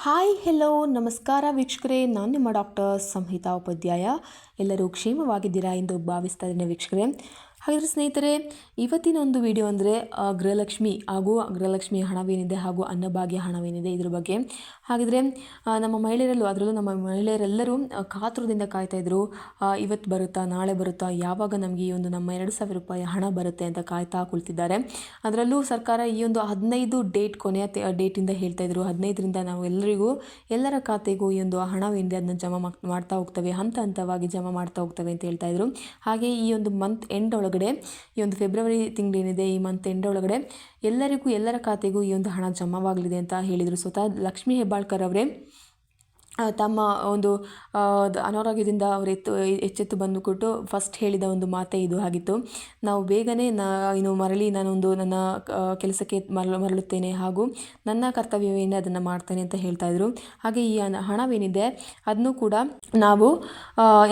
Hi hello ನಮಸ್ಕಾರ ವೀಕ್ಷಕರೇ, ನಾನು ನಿಮ್ಮ ಡಾಕ್ಟರ್ ಸಂಹಿತಾ ಉಪಾಧ್ಯಾಯ. ಎಲ್ಲರೂ ಕ್ಷೇಮವಾಗಿದ್ದೀರಾ ಎಂದು ಭಾವಿಸ್ತಾ ಇದ್ದೀನಿ ವೀಕ್ಷಕರೇ. ಹಾಗಾದರೆ ಸ್ನೇಹಿತರೆ, ಇವತ್ತಿನ ಒಂದು ವಿಡಿಯೋ ಅಂದರೆ ಗೃಹಲಕ್ಷ್ಮಿ ಹಾಗೂ ಗೃಹಲಕ್ಷ್ಮಿ ಹಣವೇನಿದೆ ಹಾಗೂ ಅನ್ನಭಾಗ್ಯ ಹಣವೇನಿದೆ ಇದ್ರ ಬಗ್ಗೆ. ಹಾಗಿದ್ರೆ ನಮ್ಮ ಮಹಿಳೆಯರಲ್ಲೂ, ಅದರಲ್ಲೂ ನಮ್ಮ ಮಹಿಳೆಯರೆಲ್ಲರೂ ಕಾತುರದಿಂದ ಕಾಯ್ತಾಯಿದ್ರು. ಇವತ್ತು ಬರುತ್ತಾ, ನಾಳೆ ಬರುತ್ತಾ, ಯಾವಾಗ ನಮಗೆ ಈ ಒಂದು ನಮ್ಮ 2,000 ರೂಪಾಯಿ ಹಣ ಬರುತ್ತೆ ಅಂತ ಕಾಯ್ತಾ ಕುಳಿತಿದ್ದಾರೆ. ಅದರಲ್ಲೂ ಸರ್ಕಾರ ಈ ಒಂದು 15 ಡೇಟ್, ಕೊನೆಯ ಡೇಟಿಂದ ಹೇಳ್ತಾಯಿದ್ರು. 15ರಿಂದ ನಾವು ಎಲ್ಲರ ಖಾತೆಗೂ ಈ ಒಂದು ಹಣವೇನಿದೆ ಅದನ್ನ ಜಮಾ ಮಾಡ್ತಾ ಹೋಗ್ತವೆ, ಹಂತ ಹಂತವಾಗಿ ಜಮಾ ಮಾಡ್ತಾ ಹೋಗ್ತವೆ ಅಂತ ಹೇಳ್ತಾಯಿದ್ರು. ಹಾಗೆ ಈ ಒಂದು ಮಂತ್ ಎಂಡ್ ಒಳಗಡೆ, ಈ ಒಂದು ಫೆಬ್ರವರಿ ತಿಂಗಳೇನಿದೆ, ಈ ಮಂತ್ ಎಂಡ್ ಒಳಗಡೆ ಎಲ್ಲರ ಖಾತೆಗೂ ಈ ಒಂದು ಹಣ ಜಮಾವಾಗಲಿದೆ ಅಂತ ಹೇಳಿದರು. ಸ್ವತಃ ಲಕ್ಷ್ಮೀ ಹೆಬ್ಬಾಳ್ಕರ್ ಅವರೇ ತಮ್ಮ ಒಂದು ಅನಾರೋಗ್ಯದಿಂದ ಅವರು ಎಚ್ಚೆತ್ತು ಬಂದುಕೊಟ್ಟು ಫಸ್ಟ್ ಹೇಳಿದ ಒಂದು ಮಾತೇ ಇದು ಆಗಿತ್ತು. ನಾವು ಬೇಗನೆ ನಾನೊಂದು ನನ್ನ ಕೆಲಸಕ್ಕೆ ಮರಳುತ್ತೇನೆ ಹಾಗೂ ನನ್ನ ಕರ್ತವ್ಯವೇನೇ ಅದನ್ನು ಮಾಡ್ತೇನೆ ಅಂತ ಹೇಳ್ತಾಯಿದ್ರು. ಹಾಗೆ ಈ ಹಣವೇನಿದೆ ಅದನ್ನು ಕೂಡ ನಾವು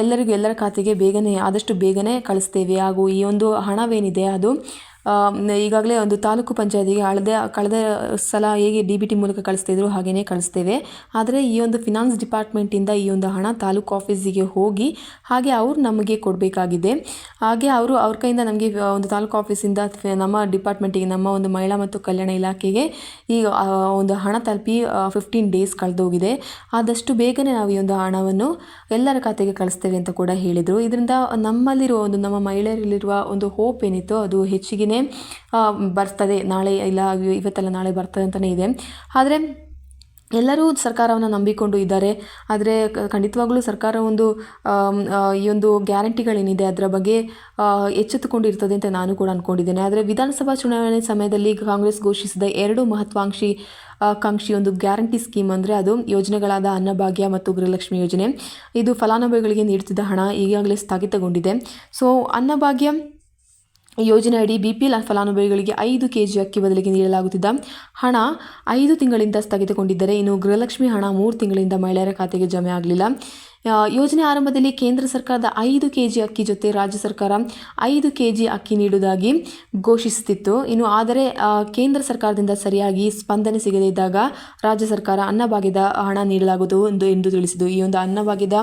ಎಲ್ಲರ ಖಾತೆಗೆ ಆದಷ್ಟು ಬೇಗನೆ ಕಳಿಸ್ತೇವೆ. ಹಾಗೂ ಈ ಒಂದು ಹಣವೇನಿದೆ ಅದು ಈಗಾಗಲೇ ಒಂದು ತಾಲೂಕು ಪಂಚಾಯತಿಗೆ ಕಳೆದ ಸಲ ಹೇಗೆ DBT ಮೂಲಕ ಕಳಿಸ್ತಿದ್ರು ಹಾಗೆಯೇ ಕಳಿಸ್ತೇವೆ. ಆದರೆ ಈ ಒಂದು ಫಿನಾನ್ಸ್ ಡಿಪಾರ್ಟ್ಮೆಂಟಿಂದ ಈ ಒಂದು ಹಣ ತಾಲೂಕು ಆಫೀಸಿಗೆ ಹೋಗಿ ಹಾಗೆ ಅವರು ನಮಗೆ ಕೊಡಬೇಕಾಗಿದೆ. ಹಾಗೆ ಅವ್ರ ಕೈಯಿಂದ ನಮಗೆ ಒಂದು ತಾಲೂಕು ಆಫೀಸಿಂದ ನಮ್ಮ ಡಿಪಾರ್ಟ್ಮೆಂಟಿಗೆ, ನಮ್ಮ ಒಂದು ಮಹಿಳಾ ಮತ್ತು ಕಲ್ಯಾಣ ಇಲಾಖೆಗೆ ಈ ಒಂದು ಹಣ ತಲುಪಿ 15 ಡೇಸ್ ಕಳೆದೋಗಿದೆ. ಆದಷ್ಟು ಬೇಗನೆ ನಾವು ಈ ಒಂದು ಹಣವನ್ನು ಎಲ್ಲರ ಖಾತೆಗೆ ಕಳಿಸ್ತೇವೆ ಅಂತ ಕೂಡ ಹೇಳಿದರು. ಇದರಿಂದ ನಮ್ಮಲ್ಲಿರುವ ಒಂದು ನಮ್ಮ ಮಹಿಳೆಯರಲ್ಲಿರುವ ಒಂದು ಹೋಪ್ ಏನಿತ್ತು ಅದು ಹೆಚ್ಚಿಗೆ ಬರ್ತದೆ. ನಾಳೆ ಇಲ್ಲ, ಇವತ್ತೆಲ್ಲ ನಾಳೆ ಬರ್ತದೆ ಅಂತಲೇ ಇದೆ. ಆದರೆ ಎಲ್ಲರೂ ಸರ್ಕಾರವನ್ನು ನಂಬಿಕೊಂಡು ಇದ್ದಾರೆ. ಆದರೆ ಖಂಡಿತವಾಗಲೂ ಸರ್ಕಾರ ಈ ಒಂದು ಗ್ಯಾರಂಟಿಗಳೇನಿದೆ ಅದರ ಬಗ್ಗೆ ಎಚ್ಚೆತ್ತುಕೊಂಡಿರ್ತದೆ ಅಂತ ನಾನು ಕೂಡ ಅಂದ್ಕೊಂಡಿದ್ದೇನೆ. ಆದರೆ ವಿಧಾನಸಭಾ ಚುನಾವಣೆ ಸಮಯದಲ್ಲಿ ಕಾಂಗ್ರೆಸ್ ಘೋಷಿಸಿದ 2 ಮಹತ್ವಾಕಾಂಕ್ಷಿ ಒಂದು ಗ್ಯಾರಂಟಿ ಸ್ಕೀಮ್ ಅಂದರೆ ಅದು ಯೋಜನೆಗಳಾದ ಅನ್ನಭಾಗ್ಯ ಮತ್ತು ಗೃಹಲಕ್ಷ್ಮಿ ಯೋಜನೆ. ಇದು ಫಲಾನುಭವಿಗಳಿಗೆ ನೀಡುತ್ತಿದ್ದ ಹಣ ಈಗಾಗಲೇ ಸ್ಥಗಿತಗೊಂಡಿದೆ. ಸೊ ಅನ್ನಭಾಗ್ಯ ಯೋಜನೆ ಅಡಿ BPL ಫಲಾನುಭವಿಗಳಿಗೆ 5 kg ಅಕ್ಕಿ ಬದಲಿಗೆ ನೀಡಲಾಗುತ್ತಿದ್ದ ಹಣ 5 ತಿಂಗಳಿಂದ ಸ್ಥಗಿತಗೊಂಡಿದ್ದರೆ, ಇನ್ನು ಗೃಹಲಕ್ಷ್ಮಿ ಹಣ 3 ತಿಂಗಳಿಂದ ಮಹಿಳೆಯರ ಖಾತೆಗೆ ಜಮೆ ಆಗಲಿಲ್ಲ. ಯೋಜನೆ ಆರಂಭದಲ್ಲಿ ಕೇಂದ್ರ ಸರ್ಕಾರದ 5 kg ಅಕ್ಕಿ ಜೊತೆ ರಾಜ್ಯ ಸರ್ಕಾರ 5 kg ಅಕ್ಕಿ ನೀಡುವುದಾಗಿ ಘೋಷಿಸುತ್ತಿತ್ತು. ಆದರೆ ಕೇಂದ್ರ ಸರ್ಕಾರದಿಂದ ಸರಿಯಾಗಿ ಸ್ಪಂದನೆ ಸಿಗದೇ ಇದ್ದಾಗ ರಾಜ್ಯ ಸರ್ಕಾರ ಅನ್ನಭಾಗ್ಯದ ಹಣ ನೀಡಲಾಗುವುದು ಎಂದು ತಿಳಿಸಿತು. ಈ ಒಂದು ಅನ್ನಭಾಗ್ಯದ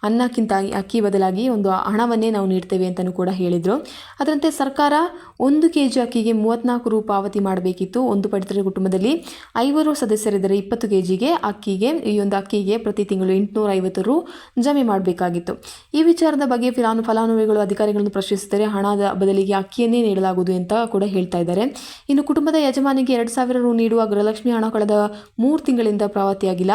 ಅನ್ನಕ್ಕಿಂತ ಅಕ್ಕಿ ಬದಲಾಗಿ ಒಂದು ಹಣವನ್ನೇ ನಾವು ನೀಡ್ತೇವೆ ಅಂತಲೂ ಕೂಡ ಹೇಳಿದರು. ಅದರಂತೆ ಸರ್ಕಾರ 1 kg ಅಕ್ಕಿಗೆ 34 ರು ಪಾವತಿ ಮಾಡಬೇಕಿತ್ತು. ಒಂದು ಪಡಿತರ ಕುಟುಂಬದಲ್ಲಿ 5 ಸದಸ್ಯರಿದ್ದರೆ 20 kgಗೆ ಈ ಒಂದು ಅಕ್ಕಿಗೆ ಪ್ರತಿ ತಿಂಗಳು 850 ರು ಜಮೆ ಮಾಡಬೇಕಾಗಿತ್ತು. ಈ ವಿಚಾರದ ಬಗ್ಗೆ ಫಲಾನುಭವಿಗಳು ಅಧಿಕಾರಿಗಳನ್ನು ಪ್ರಶ್ನಿಸಿದರೆ ಹಣದ ಬದಲಿಗೆ ಅಕ್ಕಿಯನ್ನೇ ನೀಡಲಾಗುವುದು ಅಂತ ಕೂಡ ಹೇಳ್ತಾ ಇದ್ದಾರೆ. ಇನ್ನು ಕುಟುಂಬದ ಯಜಮಾನಿಗೆ 2,000 ರು ನೀಡುವ ಗೃಹಲಕ್ಷ್ಮಿ ಹಣ ಕಳೆದ 3 ತಿಂಗಳಿಂದ ಪಾವತಿಯಾಗಿಲ್ಲ.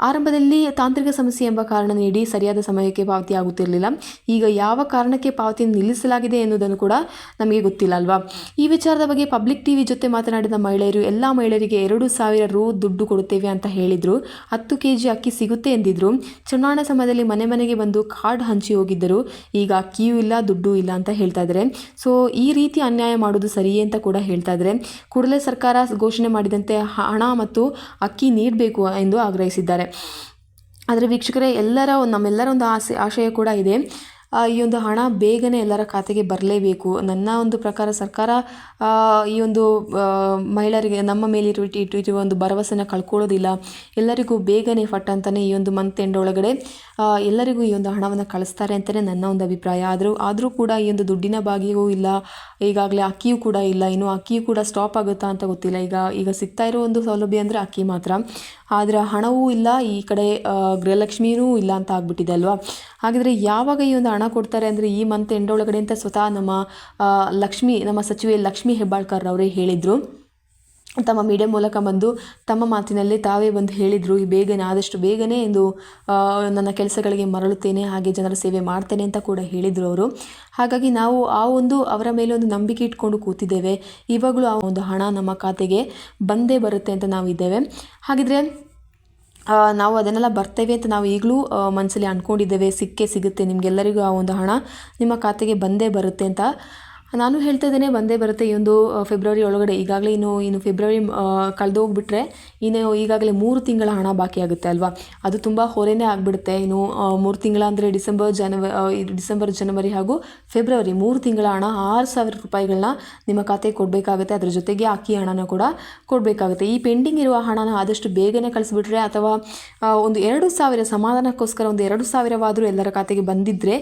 ಆರಂಭದಲ್ಲಿ ತಾಂತ್ರಿಕ ಸಮಸ್ಯೆ ಎಂಬ ಕಾರಣ ನೀಡಿ ಸರಿಯಾದ ಸಮಯಕ್ಕೆ ಪಾವತಿ ಆಗುತ್ತಿರಲಿಲ್ಲ. ಈಗ ಯಾವ ಕಾರಣಕ್ಕೆ ಪಾವತಿಯನ್ನು ನಿಲ್ಲಿಸಲಾಗಿದೆ ಎನ್ನುವುದನ್ನು ಕೂಡ ನಮಗೆ ಗೊತ್ತಿಲ್ಲ ಅಲ್ವಾ. ಈ ವಿಚಾರದ ಬಗ್ಗೆ ಪಬ್ಲಿಕ್ TV ಜೊತೆ ಮಾತನಾಡಿದ ಮಹಿಳೆಯರು ಎಲ್ಲ ಮಹಿಳೆಯರಿಗೆ 2,000 ರು ದುಡ್ಡು ಕೊಡುತ್ತೇವೆ ಅಂತ ಹೇಳಿದರು. 10 kg ಅಕ್ಕಿ ಸಿಗುತ್ತೆ ಎಂದಿದ್ರು. ಚುನಾವಣಾ ಸಮಯದಲ್ಲಿ ಮನೆಗೆ ಬಂದು ಕಾರ್ಡ್ ಹಂಚಿ ಹೋಗಿದ್ದರು. ಈಗ ಅಕ್ಕಿಯೂ ಇಲ್ಲ, ದುಡ್ಡು ಇಲ್ಲ ಅಂತ ಹೇಳ್ತಾ ಇದ್ದಾರೆ. ಸೊ ಈ ರೀತಿ ಅನ್ಯಾಯ ಮಾಡೋದು ಸರಿಯೇ ಅಂತ ಕೂಡ ಹೇಳ್ತಾ ಇದ್ದಾರೆ. ಕೂಡಲೇ ಸರ್ಕಾರ ಘೋಷಣೆ ಮಾಡಿದಂತೆ ಹಣ ಮತ್ತು ಅಕ್ಕಿ ನೀಡಬೇಕು ಎಂದು ಆಗ್ರಹಿಸಿದ್ದಾರೆ. ಆದರೆ ವೀಕ್ಷಕರೇ, ನಮ್ಮೆಲ್ಲರ ಒಂದು ಆಶಯ ಕೂಡ ಇದೆ, ಈ ಒಂದು ಹಣ ಬೇಗನೆ ಎಲ್ಲರ ಖಾತೆಗೆ ಬರಲೇಬೇಕು. ನನ್ನ ಒಂದು ಪ್ರಕಾರ ಸರ್ಕಾರ ಈ ಒಂದು ಮಹಿಳೆಯರಿಗೆ ನಮ್ಮ ಮೇಲೆ ಇಟ್ಟಿರುವ ಒಂದು ಭರವಸೆನ ಕಳ್ಕೊಳ್ಳೋದಿಲ್ಲ. ಎಲ್ಲರಿಗೂ ಬೇಗನೆ ಫಟ್ ಅಂತಲೇ ಈ ಒಂದು ಮಂತ್ ಎಂಡ್ ಒಳಗಡೆ ಎಲ್ಲರಿಗೂ ಈ ಒಂದು ಹಣವನ್ನು ಕಳಿಸ್ತಾರೆ ಅಂತಲೇ ನನ್ನ ಒಂದು ಅಭಿಪ್ರಾಯ. ಆದರೂ ಕೂಡ ಈ ಒಂದು ದುಡ್ಡಿನ ಭಾಗ್ಯವೂ ಇಲ್ಲ, ಈಗಾಗಲೇ ಅಕ್ಕಿಯೂ ಕೂಡ ಇಲ್ಲ. ಇನ್ನು ಅಕ್ಕಿಯೂ ಕೂಡ ಸ್ಟಾಪ್ ಆಗುತ್ತಾ ಅಂತ ಗೊತ್ತಿಲ್ಲ. ಈಗ ಸಿಗ್ತಾ ಇರೋ ಒಂದು ಸೌಲಭ್ಯ ಅಂದರೆ ಅಕ್ಕಿ ಮಾತ್ರ. ಆದರೆ ಹಣವೂ ಇಲ್ಲ, ಈ ಕಡೆ ಗೃಹಲಕ್ಷ್ಮಿಯೂ ಇಲ್ಲ ಅಂತ ಆಗ್ಬಿಟ್ಟಿದೆ ಅಲ್ವಾ. ಹಾಗಿದ್ರೆ ಯಾವಾಗ ಈ ಒಂದು ಹಣ ಕೊಡ್ತಾರೆ ಅಂದರೆ ಈ ಮಂತ್ ಎಂಡ್ ಒಳಗಡೆ ಅಂತ ಸ್ವತಃ ನಮ್ಮ ಸಚಿವೆ ಲಕ್ಷ್ಮೀ ಹೆಬ್ಬಾಳ್ಕರ್ ಅವರೇ ಹೇಳಿದರು. ತಮ್ಮ ಮೀಡಿಯಾ ಮೂಲಕ ಬಂದು ತಮ್ಮ ಮಾತಿನಲ್ಲಿ ತಾವೇ ಬಂದು ಹೇಳಿದರು, ಆದಷ್ಟು ಬೇಗನೆ ಎಂದು ನನ್ನ ಕೆಲಸಗಳಿಗೆ ಮರಳುತ್ತೇನೆ, ಹಾಗೆ ಜನರ ಸೇವೆ ಮಾಡ್ತೇನೆ ಅಂತ ಕೂಡ ಹೇಳಿದರು ಅವರು. ಹಾಗಾಗಿ ನಾವು ಅವರ ಮೇಲೆ ಒಂದು ನಂಬಿಕೆ ಇಟ್ಕೊಂಡು ಕೂತಿದ್ದೇವೆ. ಇವಾಗಲೂ ಆ ಒಂದು ಹಣ ನಮ್ಮ ಖಾತೆಗೆ ಬಂದೇ ಬರುತ್ತೆ ಅಂತ ನಾವಿದ್ದೇವೆ. ಹಾಗಿದ್ರೆ ನಾವು ಅದನ್ನೆಲ್ಲ ಬರ್ತೇವೆ ಅಂತ ನಾವು ಈಗಲೂ ಮನಸ್ಸಲ್ಲಿ ಅಂದ್ಕೊಂಡಿದ್ದೇವೆ. ಸಿಗುತ್ತೆ, ನಿಮಗೆಲ್ಲರಿಗೂ ಆ ಒಂದು ಹಣ ನಿಮ್ಮ ಖಾತೆಗೆ ಬಂದೇ ಬರುತ್ತೆ ಅಂತ. ನಾನು ಹೇಳ್ತಾ ಇದ್ದೇನೆ ಬಂದೇ ಬರುತ್ತೆ ಈ ಒಂದು ಫೆಬ್ರವರಿ ಒಳಗಡೆ. ಈಗಾಗಲೇ ಇನ್ನು ಫೆಬ್ರವರಿ ಕಳೆದೋಗ್ಬಿಟ್ರೆ ಈಗಾಗಲೇ 3 ತಿಂಗಳ ಹಣ ಬಾಕಿ ಆಗುತ್ತೆ ಅಲ್ವಾ. ಅದು ತುಂಬ ಹೊರೆನೇ ಆಗಿಬಿಡುತ್ತೆ. ಇನ್ನು 3 ತಿಂಗಳ ಅಂದರೆ ಡಿಸೆಂಬರ್, ಜನವರಿ ಹಾಗೂ ಫೆಬ್ರವರಿ 3 ತಿಂಗಳ ಹಣ 6,000 ರೂಪಾಯಿಗಳನ್ನ ನಿಮ್ಮ ಖಾತೆಗೆ ಕೊಡಬೇಕಾಗುತ್ತೆ. ಅದ್ರ ಜೊತೆಗೆ ಅಕ್ಕಿ ಹಣನ ಕೂಡ ಕೊಡಬೇಕಾಗುತ್ತೆ. ಈ ಪೆಂಡಿಂಗ್ ಇರುವ ಹಣನ ಆದಷ್ಟು ಬೇಗನೆ ಕಳಿಸ್ಬಿಟ್ರೆ ಅಥವಾ ಒಂದು 2,000 ಸಮಾಧಾನಕ್ಕೋಸ್ಕರ ಒಂದು 2,000ವಾದರೂ ಎಲ್ಲರ ಖಾತೆಗೆ ಬಂದಿದ್ದರೆ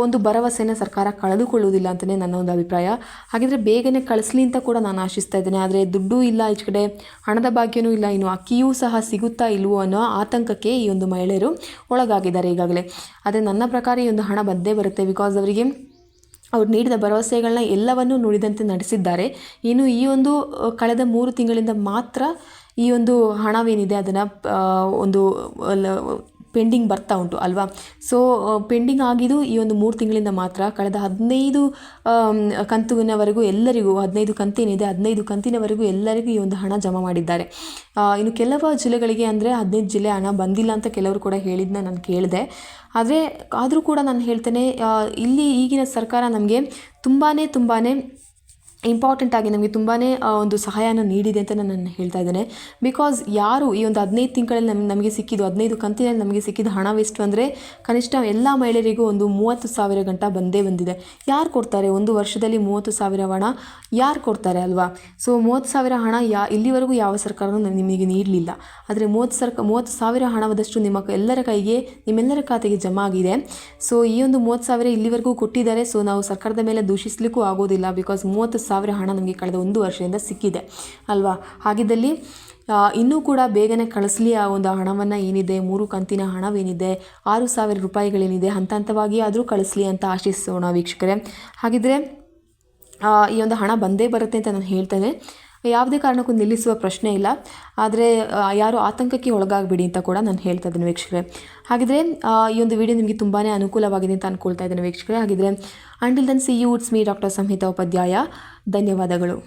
ಒಂದು ಭರವಸೆನ ಸರ್ಕಾರ ಕಳೆದುಕೊಳ್ಳುವುದಿಲ್ಲ ಅಂತಲೇ ನನ್ನ ಒಂದು ಅಭಿಪ್ರಾಯ. ಹಾಗಿದ್ರೆ ಬೇಗನೆ ಕಳಿಸ್ಲಿ ಅಂತ ಕೂಡ ನಾನು ಆಶಿಸ್ತಾ ಇದ್ದೇನೆ. ಆದರೆ ದುಡ್ಡು ಇಲ್ಲ, ಈಚೆ ಕಡೆ ಹಣದ ಭಾಗ್ಯನೂ ಇಲ್ಲ, ಇನ್ನು ಅಕ್ಕಿಯೂ ಸಹ ಸಿಗುತ್ತಾ ಇಲ್ವೋ ಅನ್ನೋ ಆತಂಕಕ್ಕೆ ಈ ಒಂದು ಮಹಿಳೆಯರು ಒಳಗಾಗಿದ್ದಾರೆ ಈಗಾಗಲೇ. ಆದರೆ ನನ್ನ ಪ್ರಕಾರ ಈ ಒಂದು ಹಣ ಬಂದೇ ಬರುತ್ತೆ. ಬಿಕಾಸ್ ಅವರಿಗೆ ಅವ್ರು ನೀಡಿದ ಭರವಸೆಗಳನ್ನ ಎಲ್ಲವನ್ನೂ ನುಡಿದಂತೆ ನಡೆಸಿದ್ದಾರೆ. ಇನ್ನು ಈ ಒಂದು ಕಳೆದ 3 ತಿಂಗಳಿಂದ ಮಾತ್ರ ಈ ಒಂದು ಹಣವೇನಿದೆ ಅದನ್ನು ಒಂದು ಪೆಂಡಿಂಗ್ ಬರ್ತಾ ಉಂಟು ಅಲ್ವಾ. ಸೊ ಪೆಂಡಿಂಗ್ ಆಗಿದ್ದು ಈ ಒಂದು 3 ತಿಂಗಳಿಂದ ಮಾತ್ರ. ಕಳೆದ 15 ಕಂತಿನವರೆಗೂ ಎಲ್ಲರಿಗೂ 15 ಕಂತೇನಿದೆ 15 ಕಂತಿನವರೆಗೂ ಎಲ್ಲರಿಗೂ ಈ ಒಂದು ಹಣ ಜಮಾ ಮಾಡಿದ್ದಾರೆ. ಇನ್ನು ಕೆಲವು ಜಿಲ್ಲೆಗಳಿಗೆ ಅಂದರೆ 15 ಜಿಲ್ಲೆ ಹಣ ಬಂದಿಲ್ಲ ಅಂತ ಕೆಲವರು ಕೂಡ ಹೇಳಿದ್ದನ್ನ ನಾನು ಕೇಳಿದೆ. ಆದರೂ ಕೂಡ ನಾನು ಹೇಳ್ತೇನೆ, ಇಲ್ಲಿ ಈಗಿನ ಸರ್ಕಾರ ನಮಗೆ ತುಂಬಾ ಇಂಪಾರ್ಟೆಂಟ್ ಆಗಿ ನಮಗೆ ತುಂಬಾ ಒಂದು ಸಹಾಯನ ನೀಡಿದೆ ಅಂತ ನಾನು ಹೇಳ್ತಾ ಇದ್ದೇನೆ. ಬಿಕಾಸ್ ಯಾರು ಈ ಒಂದು 15 ತಿಂಗಳಲ್ಲಿ ನಮಗೆ ಸಿಕ್ಕಿದ್ದು 15 ಕಂತಿನಲ್ಲಿ ನಮಗೆ ಸಿಕ್ಕಿದ ಹಣವೆಷ್ಟು ಅಂದರೆ ಕನಿಷ್ಠ ಎಲ್ಲ ಮಹಿಳೆಯರಿಗೂ ಒಂದು 30,000 ಗಂಟ ಬಂದಿದೆ. ಯಾರು ಕೊಡ್ತಾರೆ ಒಂದು ವರ್ಷದಲ್ಲಿ 30,000 ಹಣ ಯಾರು ಕೊಡ್ತಾರೆ ಅಲ್ವಾ. ಸೊ 30,000 ಹಣ ಇಲ್ಲಿವರೆಗೂ ಯಾವ ಸರ್ಕಾರನೂ ನಿಮಗೆ ನೀಡಲಿಲ್ಲ. ಆದರೆ 30,000 ಹಣವಾದಷ್ಟು ನಿಮ್ಮೆಲ್ಲರ ಖಾತೆಗೆ ಜಮಾ ಆಗಿದೆ. ಸೊ ಈ ಒಂದು 30,000 ಇಲ್ಲಿವರೆಗೂ ಕೊಟ್ಟಿದ್ದಾರೆ. ಸೊ ನಾವು ಸರ್ಕಾರದ ಮೇಲೆ ದೂಷಿಸಲಿಕ್ಕೂ ಆಗೋದಿಲ್ಲ. ಬಿಕಾಸ್ 30,000 ಹಣ ನಮಗೆ ಕಳೆದ 1 ವರ್ಷದಿಂದ ಸಿಕ್ಕಿದೆ ಅಲ್ವಾ. ಹಾಗಿದ್ದಲ್ಲಿ ಇನ್ನೂ ಕೂಡ ಬೇಗನೆ ಕಳಿಸ್ಲಿ ಆ ಒಂದು ಹಣವನ್ನು. ಏನಿದೆ 3 ಕಂತಿನ ಹಣವೇನಿದೆ 6,000 ರೂಪಾಯಿಗಳೇನಿದೆ ಹಂತವಾಗಿ ಆದರೂ ಕಳಿಸ್ಲಿ ಅಂತ ಆಶಿಸೋಣ ವೀಕ್ಷಕರೇ. ಹಾಗಿದ್ರೆ ಈ ಒಂದು ಹಣ ಬಂದೇ ಬರುತ್ತೆ ಅಂತ ನಾನು ಹೇಳ್ತೇನೆ. ಯಾವುದೇ ಕಾರಣಕ್ಕೂ ನಿಲ್ಲಿಸುವ ಪ್ರಶ್ನೆ ಇಲ್ಲ. ಆದರೆ ಯಾರು ಆತಂಕಕ್ಕೆ ಒಳಗಾಗಬೇಡಿ ಅಂತ ಕೂಡ ನಾನು ಹೇಳ್ತಾ ಇದ್ದೇನೆ ವೀಕ್ಷಕರೇ. ಹಾಗಿದ್ರೆ ಈ ಒಂದು ವಿಡಿಯೋ ನಿಮಗೆ ತುಂಬಾ ಅನುಕೂಲವಾಗಿದೆ ಅಂತ ಅಂದ್ಕೊಳ್ತಾ ಇದ್ದೇನೆ ವೀಕ್ಷಕರೇ. ಹಾಗಿದ್ರೆ until then see you, it's me doctor Samhita Upadhyay. ಧನ್ಯವಾದಗಳು.